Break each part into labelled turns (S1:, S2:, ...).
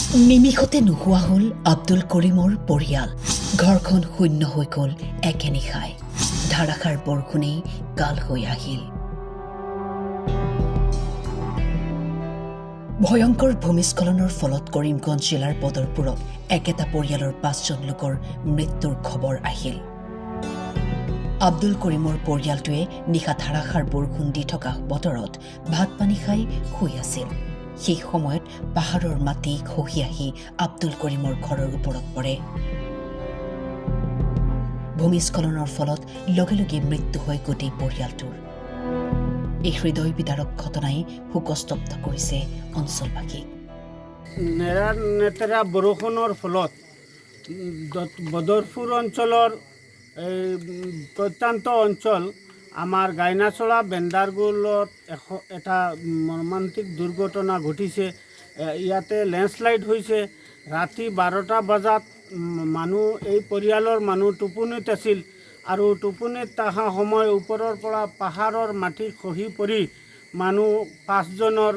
S1: নিমিষতে নোহোৱা হ'ল আব্দুল কৰিমৰ পৰিয়াল। ঘৰখন শূন্য হৈ গ'ল একে নিশাই। ধাৰাসাৰ বৰষুণেই কাল হৈ আহিল। ভয়ংকৰ ভূমিস্খলনৰ ফলত কৰিমগঞ্জ জিলাৰ বদৰপুৰত একেটা পৰিয়ালৰ 5জন লোকৰ মৃত্যুৰ খবৰ আহিল। আব্দুল কৰিমৰ পৰিয়ালটোৱে নিশা ধাৰাসাৰ বৰষুণ দি থকা বতৰত ভাত পানী খাই শুই আছিল। সেই সময়ত পাহাৰৰ মাটি খহি আহি আব্দুল কৰিমৰ ঘৰৰ ওপৰত পৰে। ভূমিস্খলনৰ ফলত লগে লগে মৃত্যু হয় গোটেই পৰিয়ালটোৰ। এই হৃদয় বিদাৰক ঘটনাই শোকস্তব্ধ কৰিছে অঞ্চলবাসীক।
S2: নেৰা বৰষুণৰ ফলত বদৰপুৰ অঞ্চলৰ প্ৰত্যন্ত অঞ্চল আমাৰ গাইনাচলা বেণ্ডাৰগুলত এটা মৰ্মান্তিক দুৰ্ঘটনা ঘটিছে। ইয়াতে লেণ্ডশ্লাইড হৈছে। ৰাতি 12টা বজাত মানুহ এই পৰিয়ালৰ মানুহ টোপনিত আছিল আৰু টোপনিত থকা সময় ওপৰৰ পৰা পাহাৰৰ মাটি খহি পৰি মানুহ 5জনৰ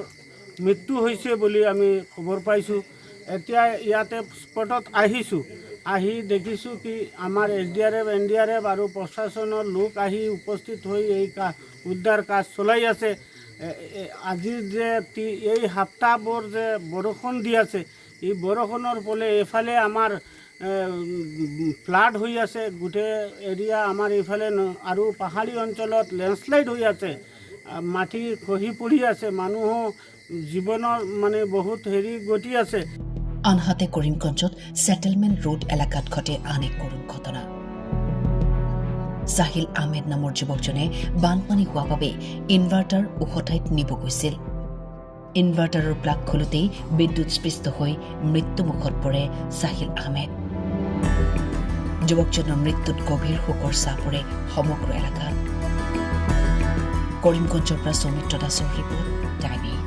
S2: মৃত্যু হৈছে বুলি আমি খবৰ পাইছোঁ। এতিয়া ইয়াতে স্পটত আহিছোঁ, আহি দেখিছোঁ কি আমাৰ SDRF, NDRF আৰু প্ৰশাসনৰ লোক আহি উপস্থিত হৈ এই উদ্ধাৰ কাজ চলাই আছে। আজি যে এই সপ্তাহবোৰ যে বৰষুণ দি আছে, এই বৰষুণৰ ফলে এইফালে আমাৰ ফ্লাড হৈ আছে গোটেই এৰিয়া আমাৰ এইফালে, আৰু পাহাৰী অঞ্চলত লেণ্ডশ্লাইড হৈ আছে, মাটি খহি পৰি আছে, মানুহো জীৱনৰ বহুত গতি আছে।
S1: আনহাতে কৰিমগঞ্জত ছেটেলমেণ্ট ৰোড এলেকাত ঘটে আন এক কৰুণ ঘটনা। চাহিল আহমেদ নামৰ যুৱকজনে বানপানী হোৱা বাবে ইনভাৰ্টাৰ ওখ ঠাইত নিব গৈছিল। ইনভাৰ্টাৰৰ প্লাগ খোলোতেই বিদ্যুৎস্পৃষ্ট হৈ মৃত্যুমুখত পৰে চাহিল আহমেদ। যুৱকজনৰ মৃত্যুত গভীৰ শোকৰ ছাঁ পৰে সমগ্ৰ এলেকাত। কৰিমগঞ্জৰ পৰা সৌমিত্ৰ দাসৰ ৰিপৰ্ট টাইম।